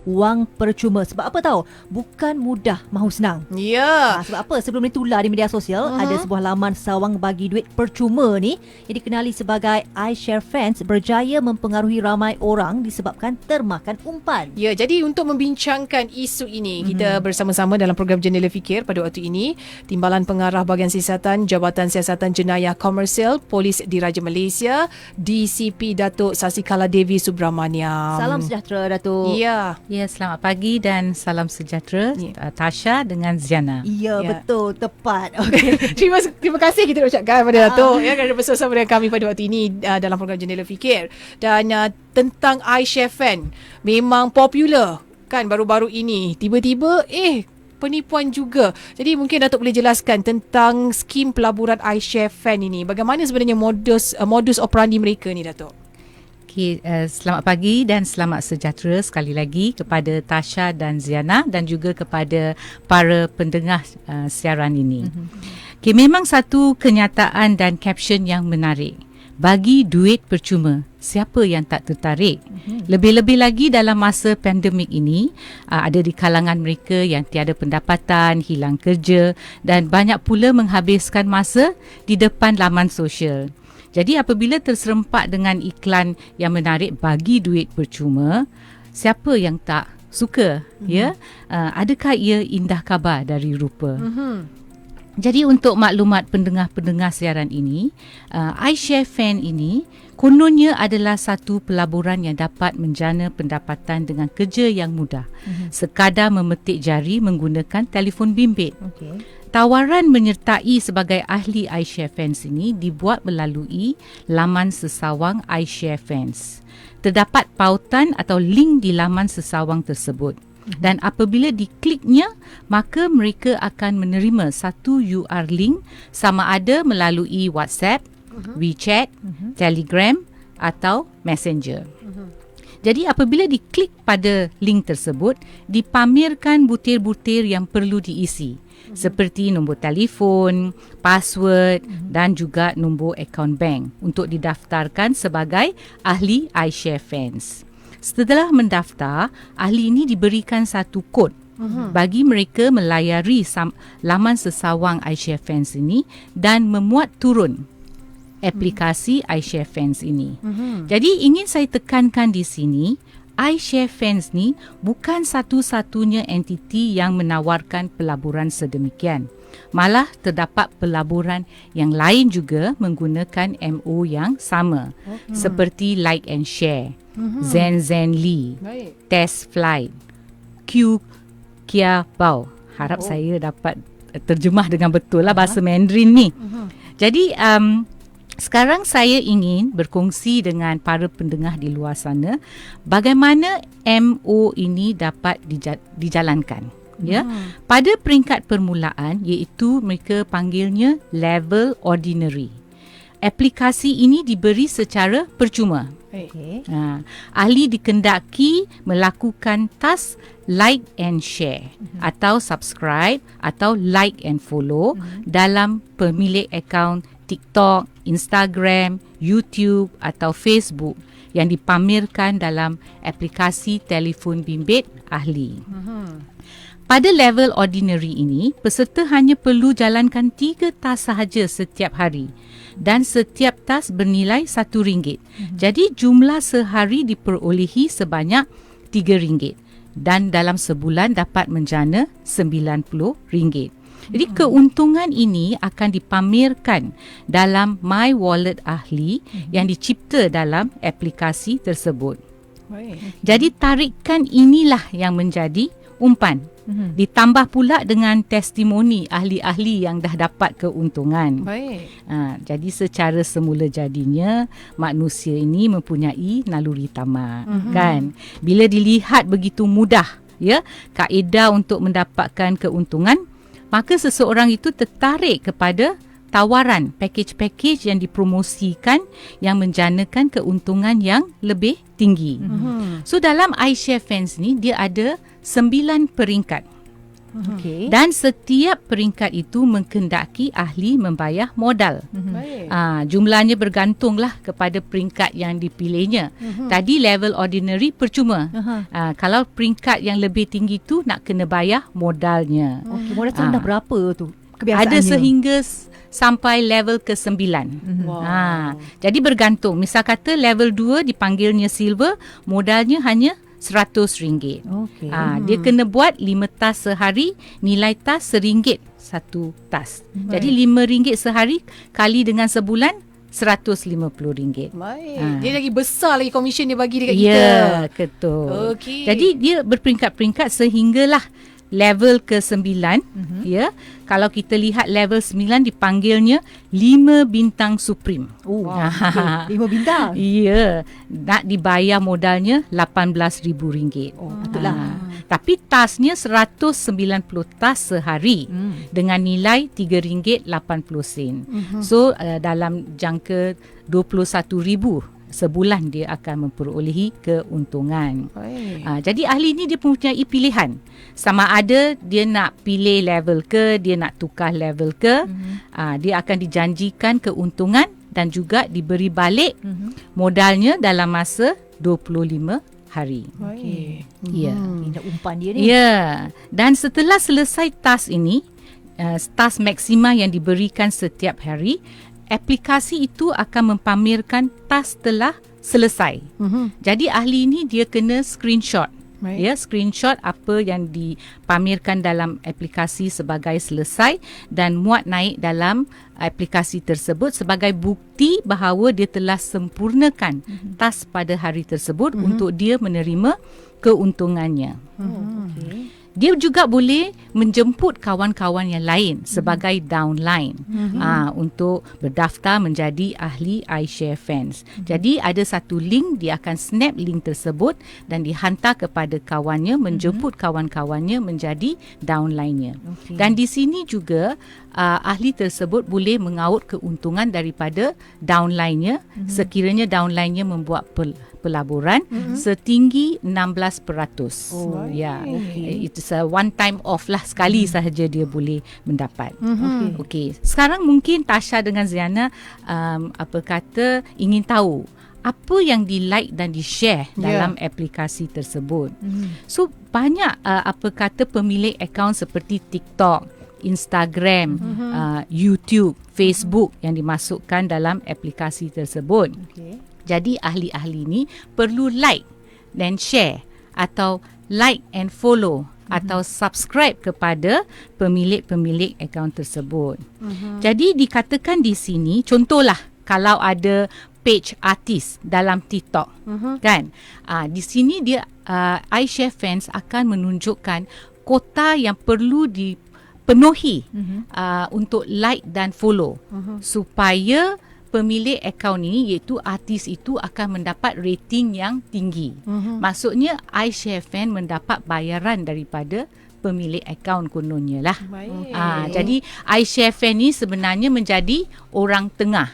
wang percuma. Sebab apa tahu? Bukan mudah mahu senang. Ya. Sebab apa? Sebelum ni tular di media sosial, ada sebuah laman sawang bagi duit percuma ni yang dikenali sebagai iShareFans berjaya mempengaruhi ramai orang disebabkan termakan umpan. Ya, jadi untuk membincangkan isu ini, kita bersama-sama dalam program Jendela Fikir pada waktu ini, Timbalan Pengarah Bahagian Siasatan Jabatan Siasatan Jenayah Komersial Polis Diraja Malaysia, DCP Datuk Sasikala Devi Subramaniam. Salam sejahtera, Datuk. Ya. Ya, selamat pagi dan salam sejahtera Tasha dengan Ziana. Ya, betul, tepat. Okey. Terima kasih kita ucapkan pada Datuk kerana bersama dengan kami pada waktu ini dalam program Jendela Fikir. Dan tentang iShareFans memang popular kan baru-baru ini. Tiba-tiba penipuan juga. Jadi mungkin Datuk boleh jelaskan tentang skim pelaburan iShareFans ini. Bagaimana sebenarnya modus operandi mereka ni, Datuk? Okay, selamat pagi dan selamat sejahtera sekali lagi kepada Tasha dan Ziana dan juga kepada para pendengar siaran ini. Okay, memang satu kenyataan dan caption yang menarik. Bagi duit percuma, siapa yang tak tertarik? Lebih-lebih lagi dalam masa pandemik ini, ada di kalangan mereka yang tiada pendapatan, hilang kerja dan banyak pula menghabiskan masa di depan laman sosial. Jadi apabila terserempak dengan iklan yang menarik bagi duit percuma, siapa yang tak suka? Ya, adakah ia indah khabar dari rupa? Jadi untuk maklumat pendengar-pendengar siaran ini, iShareFans ini kononnya adalah satu pelaburan yang dapat menjana pendapatan dengan kerja yang mudah. Sekadar memetik jari menggunakan telefon bimbit. Okey. Tawaran menyertai sebagai ahli iShareFans ini dibuat melalui laman sesawang iShareFans. Terdapat pautan atau link di laman sesawang tersebut. Dan apabila dikliknya, maka mereka akan menerima satu UR link sama ada melalui WhatsApp, WeChat, Telegram atau Messenger. Jadi apabila diklik pada link tersebut, dipamerkan butir-butir yang perlu diisi. Seperti nombor telefon, password dan juga nombor akaun bank untuk didaftarkan sebagai ahli iShareFans. Setelah mendaftar, ahli ini diberikan satu kod bagi mereka melayari laman sesawang iShareFans ini dan memuat turun aplikasi iShareFans ini. Jadi ingin saya tekankan di sini, iShareFans ni bukan satu-satunya entiti yang menawarkan pelaburan sedemikian. Malah terdapat pelaburan yang lain juga menggunakan MO yang sama. Seperti Like and Share, Zenly, Test Flight, Kia Bao. Harap saya dapat terjemah dengan betul lah bahasa Mandarin ni. Jadi sekarang saya ingin berkongsi dengan para pendengar di luar sana bagaimana MO ini dapat dijalankan. Ya, pada peringkat permulaan iaitu mereka panggilnya level ordinary. Aplikasi ini diberi secara percuma. Okey. Ahli dikendaki melakukan task like and share atau subscribe atau like and follow dalam pemilik akaun TikTok, Instagram, YouTube atau Facebook yang dipamerkan dalam aplikasi telefon bimbit ahli. Pada level ordinary ini, peserta hanya perlu jalankan 3 task sahaja setiap hari dan setiap task bernilai RM1. Jadi jumlah sehari diperolehi sebanyak RM3 dan dalam sebulan dapat menjana RM90. Jadi keuntungan ini akan dipamerkan dalam My Wallet ahli yang dicipta dalam aplikasi tersebut. Jadi tarikan inilah yang menjadi umpan. Ditambah pula dengan testimoni ahli-ahli yang dah dapat keuntungan. Jadi secara semula jadinya manusia ini mempunyai naluri tamak, kan? Bila dilihat begitu mudah, ya, kaedah untuk mendapatkan keuntungan, maka seseorang itu tertarik kepada tawaran package-package yang dipromosikan yang menjanakan keuntungan yang lebih tinggi. So dalam iShareFans ni dia ada 9 peringkat. Okey. Dan setiap peringkat itu mengkendaki ahli membayar modal. Baik. Jumlahnya bergantunglah kepada peringkat yang dipilihnya. Tadi level ordinary percuma. Kalau peringkat yang lebih tinggi tu nak kena bayar modalnya. Okey, modal tu dah berapa tu? Kebiasaannya. Ada sehingga sampai level ke-9. Wow. Jadi bergantung. Misal kata level 2 dipanggilnya silver, modalnya hanya RM100. Okey. Dia kena buat 5 tas sehari, nilai tas RM1 satu tas. Jadi RM5 sehari kali dengan sebulan RM150. Baik. Dia lagi besar lagi komisen dia bagi dekat kita. Ya, betul. Okey. Jadi dia berperingkat-peringkat sehinggalah level ke-9. Ya. Kalau kita lihat level 9 dipanggilnya 5 bintang supreme. Oh, okey. 5 bintang. Ya, nak dibayar modalnya RM18,000. Oh, patutlah. Tapi tasnya 190 tas sehari dengan nilai RM3.80. So dalam jangka 21,000 sebulan dia akan memperolehi keuntungan. Jadi ahli ni dia mempunyai pilihan. Sama ada dia nak pilih level ke, dia nak tukar level ke, dia akan dijanjikan keuntungan dan juga diberi balik modalnya dalam masa 25 hari. Baik. Ya. Nak umpan dia ni. Ya. Dan setelah selesai tas ini, tas maksima yang diberikan setiap hari, aplikasi itu akan mempamerkan tas telah selesai. Jadi ahli ini dia kena screenshot. Baik. Ya, screenshot apa yang dipamerkan dalam aplikasi sebagai selesai dan muat naik dalam aplikasi tersebut sebagai bukti bahawa dia telah sempurnakan tas pada hari tersebut untuk dia menerima keuntungannya. Okey. Dia juga boleh menjemput kawan-kawan yang lain sebagai downline untuk berdaftar menjadi ahli iShare Fans. Jadi ada satu link, dia akan snap link tersebut dan dihantar kepada kawannya, menjemput kawan-kawannya menjadi downline-nya. Okey. Dan di sini juga ahli tersebut boleh mengaut keuntungan daripada downline-nya sekiranya downline-nya membuat pelaburan setinggi 16%. Oh, ya. okey. It's a one time off lah, sekali sahaja dia boleh mendapat. Okey. Sekarang mungkin Tasha dengan Ziana ingin tahu apa yang di-like dan di-share dalam aplikasi tersebut. So banyak pemilik akaun seperti TikTok, Instagram, YouTube, Facebook yang dimasukkan dalam aplikasi tersebut. Okey. Jadi ahli-ahli ni perlu like dan share atau like and follow atau subscribe kepada pemilik-pemilik akaun tersebut. Jadi dikatakan di sini, contohlah kalau ada page artis dalam TikTok, kan? Di sini dia iShare Fans akan menunjukkan kota yang perlu dipenuhi untuk like dan follow supaya pemilik akaun ini iaitu artis itu akan mendapat rating yang tinggi. Maksudnya iShare Fan mendapat bayaran daripada pemilik akaun kononnya lah. Jadi iShare Fan ni sebenarnya menjadi orang tengah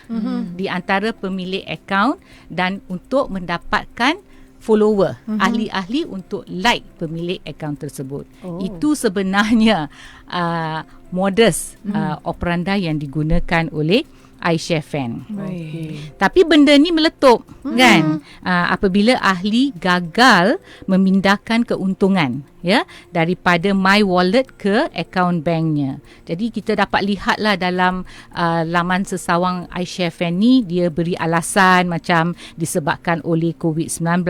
di antara pemilik akaun dan untuk mendapatkan follower, ahli-ahli untuk like pemilik akaun tersebut. Itu sebenarnya modus operandi yang digunakan oleh iShare Fan. Tapi benda ni meletup kan apabila ahli gagal memindahkan keuntungan daripada My Wallet ke akaun banknya. Jadi kita dapat lihatlah dalam laman sesawang iShare Fan ni, dia beri alasan macam disebabkan oleh COVID-19,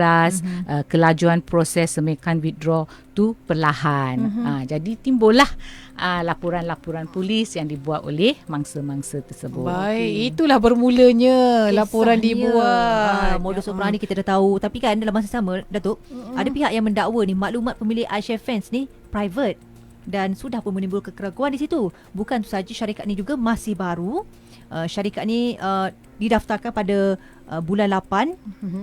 kelajuan proses semikan withdraw tu perlahan. Jadi timbullah laporan-laporan polis yang dibuat oleh mangsa-mangsa tersebut. Baik, itulah bermulanya laporan dibuat. Modus operandi kita dah tahu. Tapi kan dalam masa sama, Datuk, ada pihak yang mendakwa ni maklumat pemilik iShare Fans ni private dan sudah pun menimbulkan keraguan di situ. Bukan tu saja, syarikat ni juga masih baru. Syarikat ni didaftarkan pada bulan 8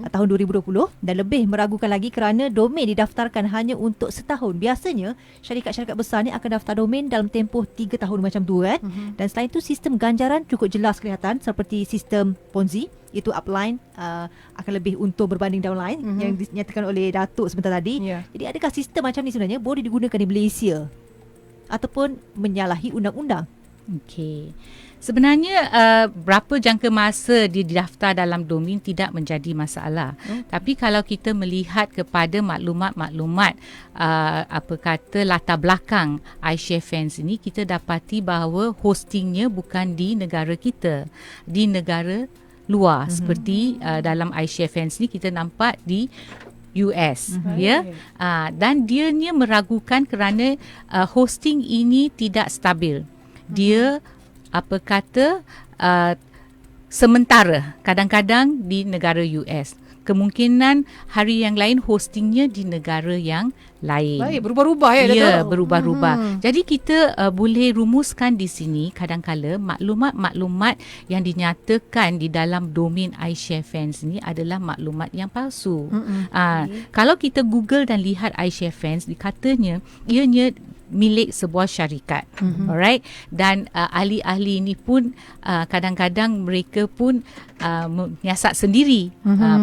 tahun 2020 dan lebih meragukan lagi kerana domain didaftarkan hanya untuk setahun. Biasanya syarikat-syarikat besar ni akan daftar domain dalam tempoh 3 tahun macam tu kan. Dan selain itu sistem ganjaran cukup jelas kelihatan seperti sistem Ponzi, itu upline akan lebih untung berbanding downline yang dinyatakan oleh Datuk sebentar tadi. Jadi adakah sistem macam ni sebenarnya boleh digunakan di Malaysia? ataupun menyalahi undang-undang. Okey. Sebenarnya berapa jangka masa dia didaftar dalam domain tidak menjadi masalah. Tapi kalau kita melihat kepada maklumat-maklumat apa kata latar belakang iShare Fans ini, kita dapati bahawa hostingnya bukan di negara kita, di negara luar. Seperti dalam iShare Fans ni kita nampak di US, ya. Dan dianya meragukan kerana hosting ini tidak stabil. Dia apa kata sementara, kadang-kadang di negara US. Kemungkinan hari yang lain hostingnya di negara yang lain. Baik, berubah-ubah ya, Ya, Dato'? berubah-ubah. Jadi kita boleh rumuskan di sini kadang-kala maklumat-maklumat yang dinyatakan di dalam domain iShare Fans ni adalah maklumat yang palsu. Kalau kita Google dan lihat iShare Fans, dikatanya ianya milik sebuah syarikat. Alright, dan ahli-ahli ini pun kadang-kadang mereka pun menyiasat sendiri,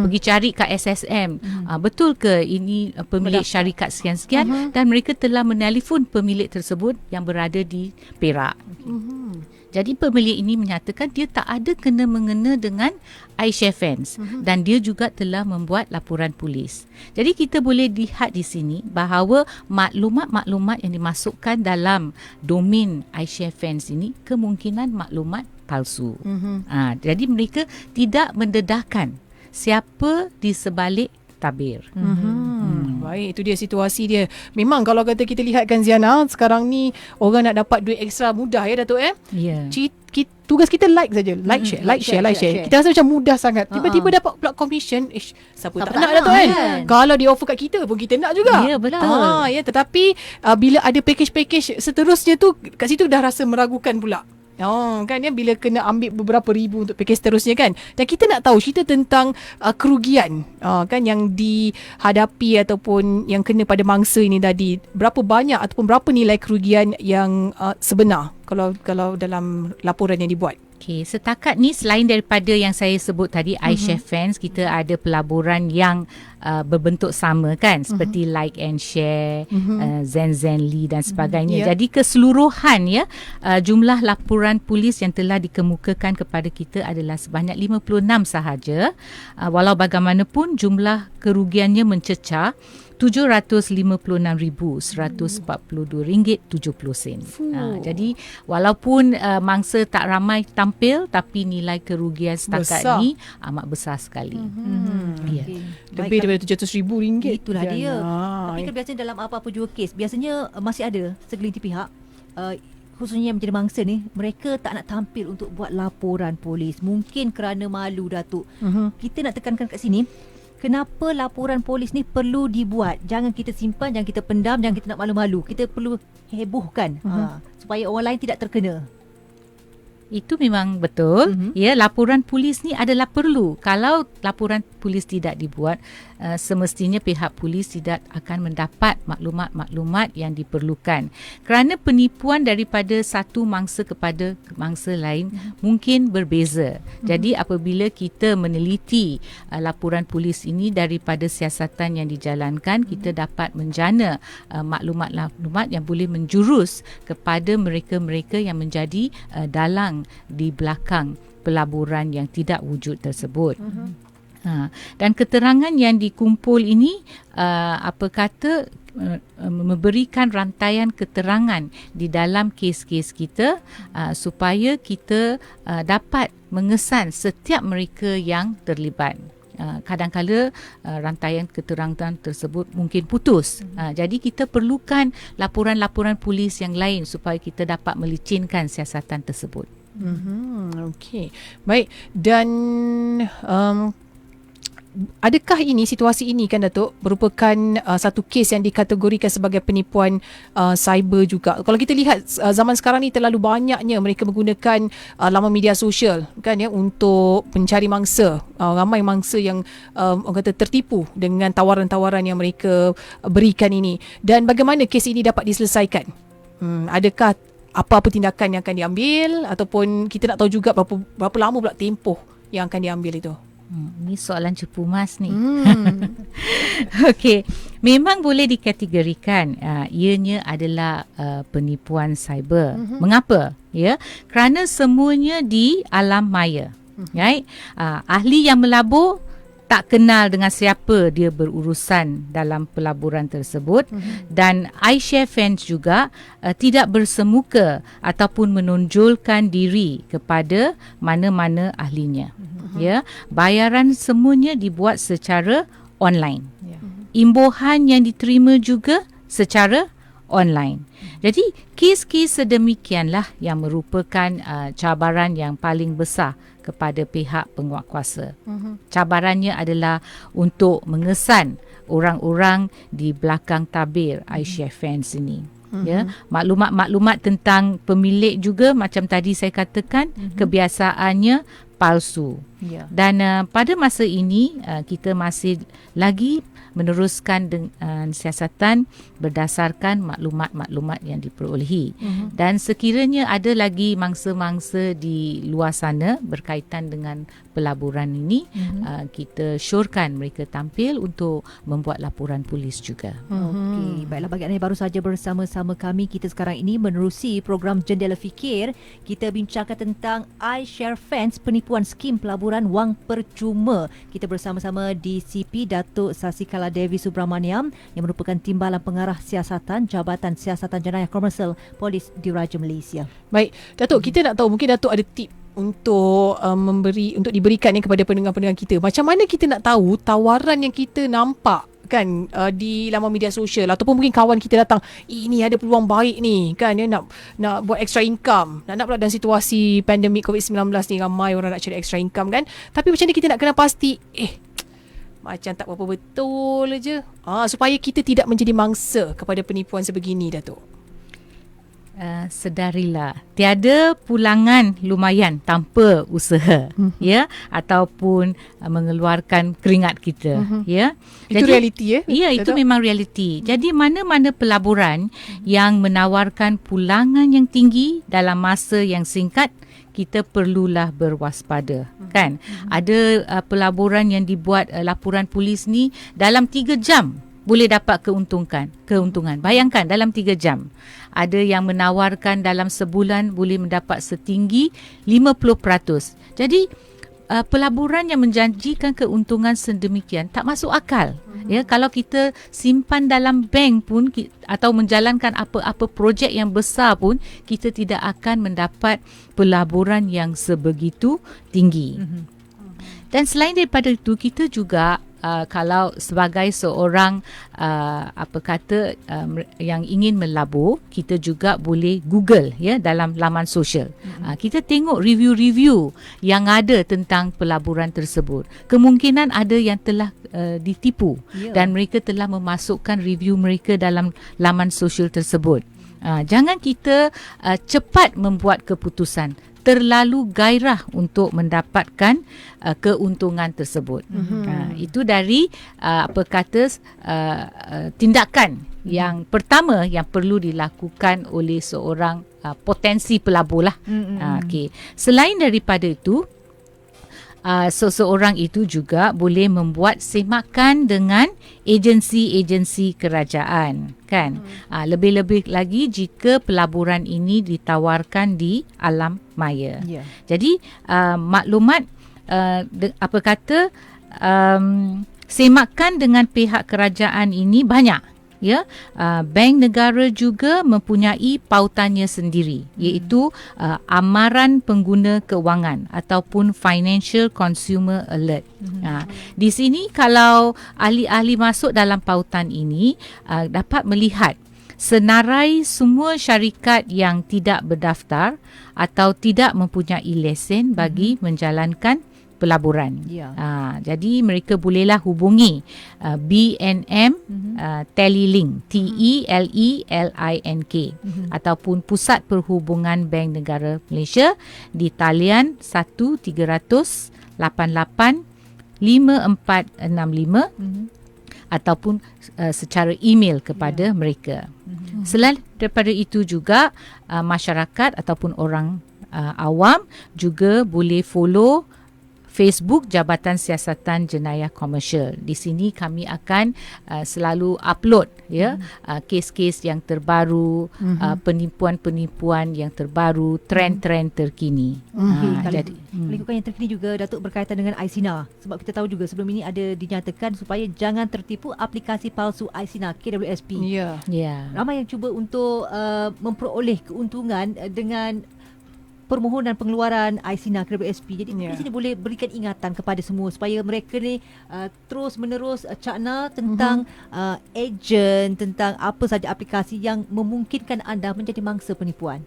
pergi cari kat SSM, betul ke ini pemilik syarikat sekian-sekian, dan mereka telah menelefon pemilik tersebut yang berada di Perak. Jadi pemilik ini menyatakan dia tak ada kena-mengena dengan iShare Fans dan dia juga telah membuat laporan polis. Jadi kita boleh lihat di sini bahawa maklumat-maklumat yang dimasukkan dalam domain iShare Fans ini kemungkinan maklumat palsu. Jadi mereka tidak mendedahkan siapa di sebalik tabir. Baik, itu dia situasi dia. Memang kalau kata kita lihatkan Ziana, sekarang ni orang nak dapat duit ekstra mudah ya Datuk Ya. Tugas kita like saja, like share. Kita rasa macam mudah sangat. Tiba-tiba dapat pula commission. Siapa tak nak Datuk kan? Kalau dia offer kat kita pun kita nak juga. Ya, betul. Ya, tetapi bila ada package seterusnya tu, kat situ dah rasa meragukan pula. Kan ya, bila kena ambil beberapa ribu untuk package seterusnya kan. Dan kita nak tahu cerita tentang kerugian kan yang dihadapi ataupun yang kena pada mangsa ini tadi. Berapa banyak ataupun berapa nilai kerugian yang sebenar kalau dalam laporan yang dibuat. Okey, setakat ni selain daripada yang saya sebut tadi iShare Fans, kita ada pelaburan yang berbentuk sama kan, seperti Like and Share, Zenly dan sebagainya. Jadi keseluruhan ya, jumlah laporan polis yang telah dikemukakan kepada kita adalah sebanyak 56 sahaja. Walau bagaimanapun jumlah kerugiannya mencecah RM755,142.70. Jadi walaupun mangsa tak ramai tampil, tapi nilai kerugian setakat besar. ni amat besar sekali. Ya. Lebih daripada RM700,000. Itulah dia. Tapi Ya. kan biasanya dalam apa-apa jua kes, biasanya masih ada segelintir pihak, khususnya yang menjadi mangsa ni, mereka tak nak tampil untuk buat laporan polis. Mungkin kerana malu, Datuk. Kita nak tekankan kat sini, kenapa laporan polis ni perlu dibuat. Jangan kita simpan, jangan kita pendam, jangan kita nak malu-malu. Kita perlu hebohkan supaya orang lain tidak terkena. Itu memang betul. Ya, laporan polis ni adalah perlu. Kalau laporan polis tidak dibuat, semestinya pihak polis tidak akan mendapat maklumat-maklumat yang diperlukan. Kerana penipuan daripada satu mangsa kepada mangsa lain mungkin berbeza. Jadi apabila kita meneliti laporan polis ini daripada siasatan yang dijalankan, kita dapat menjana maklumat-maklumat yang boleh menjurus kepada mereka-mereka yang menjadi dalang di belakang pelaburan yang tidak wujud tersebut. Dan keterangan yang dikumpul ini memberikan rantaian keterangan di dalam kes-kes kita supaya kita dapat mengesan setiap mereka yang terlibat. Kadang-kala rantaian keterangan tersebut mungkin putus. Jadi kita perlukan laporan-laporan polis yang lain supaya kita dapat melicinkan siasatan tersebut. Okey. Baik. Dan adakah situasi ini kan Datuk merupakan satu kes yang dikategorikan sebagai penipuan cyber juga? Kalau kita lihat zaman sekarang ni terlalu banyaknya mereka menggunakan laman media sosial kan ya untuk mencari mangsa. Ramai mangsa yang orang kata tertipu dengan tawaran-tawaran yang mereka berikan ini. Dan bagaimana kes ini dapat diselesaikan? Adakah apa-apa tindakan yang akan diambil ataupun kita nak tahu juga berapa lama pula tempoh yang akan diambil itu? Ni soalan cepu mas ni. Okey, memang boleh dikategorikan ianya adalah penipuan cyber. Mengapa? Ya, kerana semuanya di alam maya. Right? Ahli yang melabur tak kenal dengan siapa dia berurusan dalam pelaburan tersebut, dan iShare fans juga tidak bersemuka ataupun menonjolkan diri kepada mana-mana ahlinya. Ya, bayaran semuanya dibuat secara online. Imbuhan yang diterima juga secara online. Jadi kes-kes sedemikianlah yang merupakan cabaran yang paling besar kepada pihak penguatkuasa. Cabarannya adalah untuk mengesan orang-orang di belakang tabir iShare fans ini. Ya, maklumat-maklumat tentang pemilik juga macam tadi saya katakan kebiasaannya palsu. Dan pada masa ini kita masih lagi meneruskan dengan siasatan berdasarkan maklumat-maklumat yang diperolehi. Dan sekiranya ada lagi mangsa-mangsa di luar sana berkaitan dengan pelaburan ini, kita syorkan mereka tampil untuk membuat laporan polis juga. Okey, baiklah, bagi anda yang baru saja bersama-sama kami, kita sekarang ini menerusi program Jendela Fikir. Kita bincangkan tentang iShare Fans, penipuan skim pelaburan wang percuma. Kita bersama-sama di CP Datuk Sasikala Devi Subramaniam yang merupakan Timbalan Pengarah Siasatan Jabatan Siasatan Jenayah Komersial Polis Diraja Malaysia. Baik, Datuk, kita nak tahu, mungkin Datuk ada tip untuk untuk diberikan kepada pendengar-pendengar kita. Macam mana kita nak tahu tawaran yang kita nampak kan di laman media sosial, ataupun mungkin kawan kita datang, ini ada peluang baik ni kan, ya, nak buat extra income, nak pula dalam situasi pandemik COVID-19 ni, ramai orang nak cari extra income kan. Tapi macam ni kita nak kena pasti macam tak berapa betul je, supaya kita tidak menjadi mangsa kepada penipuan sebegini, Datuk. Sedarilah tiada pulangan lumayan tanpa usaha, ya, ataupun mengeluarkan keringat kita, ya. Itu jadi, realiti, ya? Ya, itu memang realiti. Jadi mana-mana pelaburan yang menawarkan pulangan yang tinggi dalam masa yang singkat, kita perlulah berwaspada, kan. Ada pelaburan yang dibuat laporan polis ni dalam 3 jam boleh dapat keuntungan. Bayangkan, dalam 3 jam. Ada yang menawarkan dalam sebulan boleh mendapat setinggi 50%. Jadi pelaburan yang menjanjikan keuntungan sedemikian tak masuk akal. Ya, kalau kita simpan dalam bank pun atau menjalankan apa-apa projek yang besar pun, kita tidak akan mendapat pelaburan yang sebegitu tinggi. Dan selain daripada itu, kita juga kalau sebagai seorang yang ingin melabur, kita juga boleh Google, ya, dalam laman sosial. Kita tengok review-review yang ada tentang pelaburan tersebut. Kemungkinan ada yang telah ditipu, dan mereka telah memasukkan review mereka dalam laman sosial tersebut. Jangan kita cepat membuat keputusan, terlalu gairah untuk mendapatkan keuntungan tersebut. Itu dari tindakan yang pertama yang perlu dilakukan oleh seorang potensi pelabur lah. Okay. Selain daripada itu, seseorang itu juga boleh membuat semakan dengan agensi-agensi kerajaan, kan. Lebih-lebih lagi jika pelaburan ini ditawarkan di alam maya. Jadi maklumat semakan dengan pihak kerajaan ini banyak. Ya, bank negara juga mempunyai pautannya sendiri, iaitu amaran pengguna kewangan ataupun Financial Consumer Alert. Di sini kalau ahli-ahli masuk dalam pautan ini, dapat melihat senarai semua syarikat yang tidak berdaftar atau tidak mempunyai lesen bagi menjalankan pelaburan. Jadi mereka bolehlah hubungi BNM Telilink, TELELINK, ataupun Pusat Perhubungan Bank Negara Malaysia di talian 1300 88 5465 ataupun secara email kepada mereka. Selain daripada itu juga masyarakat ataupun orang awam juga boleh follow Facebook Jabatan Siasatan Jenayah Komersial. Di sini kami akan selalu upload kes-kes yang terbaru, penipuan-penipuan yang terbaru, trend-trend terkini. Jadi lingkungan yang terkini juga Datuk berkaitan dengan iSINA, sebab kita tahu juga sebelum ini ada dinyatakan supaya jangan tertipu aplikasi palsu iSINA KWSP. Ramai yang cuba untuk memperoleh keuntungan dengan permohonan pengeluaran iSINA KWSP. Jadi di sini boleh berikan ingatan kepada semua supaya mereka ni terus menerus cakna tentang ejen, tentang apa saja aplikasi yang memungkinkan anda menjadi mangsa penipuan.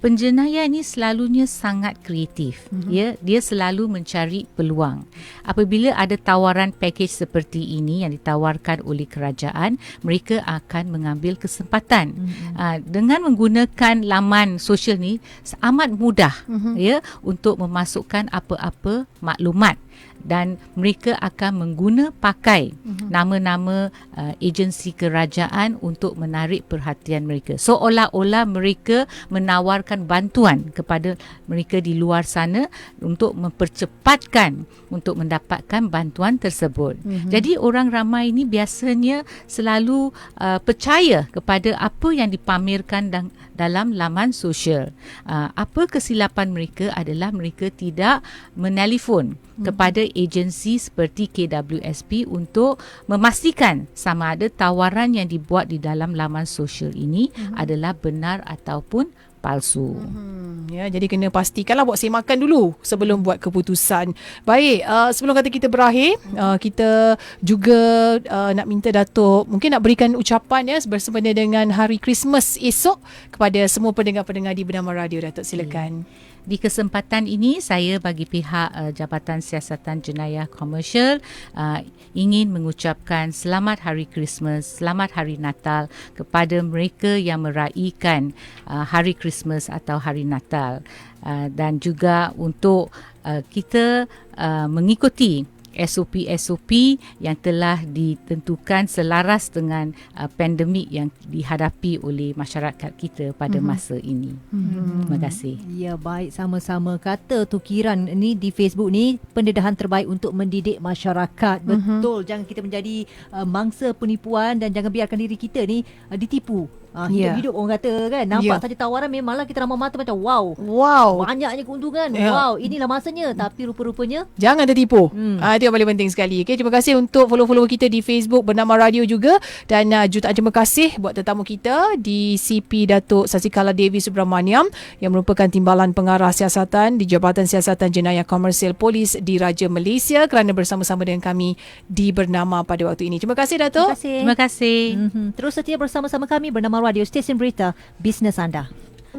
Penjenayah ini selalunya sangat kreatif. Dia selalu mencari peluang. Apabila ada tawaran pakej seperti ini yang ditawarkan oleh kerajaan, mereka akan mengambil kesempatan. Dengan menggunakan laman sosial ni amat mudah untuk memasukkan apa-apa maklumat, dan mereka akan pakai nama-nama agensi kerajaan untuk menarik perhatian mereka. Seolah-olah mereka menawarkan bantuan kepada mereka di luar sana untuk mempercepatkan untuk mendapatkan bantuan tersebut. Jadi orang ramai ini biasanya selalu percaya kepada apa yang dipamerkan dalam laman sosial. Apa kesilapan mereka adalah mereka tidak menelefon kepada agensi seperti KWSP untuk memastikan sama ada tawaran yang dibuat di dalam laman sosial ini adalah benar ataupun palsu. Jadi kena pastikanlah, buat semakan dulu sebelum buat keputusan. Baik, sebelum kata kita berakhir, kita juga nak minta Datuk mungkin nak berikan ucapan bersempena dengan Hari Christmas esok kepada semua pendengar-pendengar di Bernama Radio. Datuk, silakan. Di kesempatan ini, saya bagi pihak Jabatan Siasatan Jenayah Komersial ingin mengucapkan selamat Hari Christmas, selamat Hari Natal kepada mereka yang meraihkan Hari Christmas atau Hari Natal, dan juga untuk kita mengikuti SOP-SOP yang telah ditentukan selaras dengan pandemik yang dihadapi oleh masyarakat kita pada masa ini. Terima kasih. Ya, baik, sama-sama. Kata tu Kiran ni di Facebook ni, pendedahan terbaik untuk mendidik masyarakat. Betul, jangan kita menjadi mangsa penipuan dan jangan biarkan diri kita ni ditipu. Hidup-hidup orang kata kan, nampak saja tawaran memanglah kita ramah mata macam wow, banyaknya keuntungan, wow, inilah masanya, tapi rupa-rupanya jangan tertipu. Itu yang paling penting sekali. Terima kasih untuk follow-follow kita di Facebook Bernama Radio juga, dan jutaan terima kasih buat tetamu kita di CP Datuk Sasikala Devi Subramaniam yang merupakan Timbalan Pengarah Siasatan di Jabatan Siasatan Jenayah Komersial Polis Diraja Malaysia kerana bersama-sama dengan kami di Bernama pada waktu ini. Terima kasih Datuk. Terima kasih. Terus setia bersama-sama kami Bernama Radio, stesen berita bisnes anda.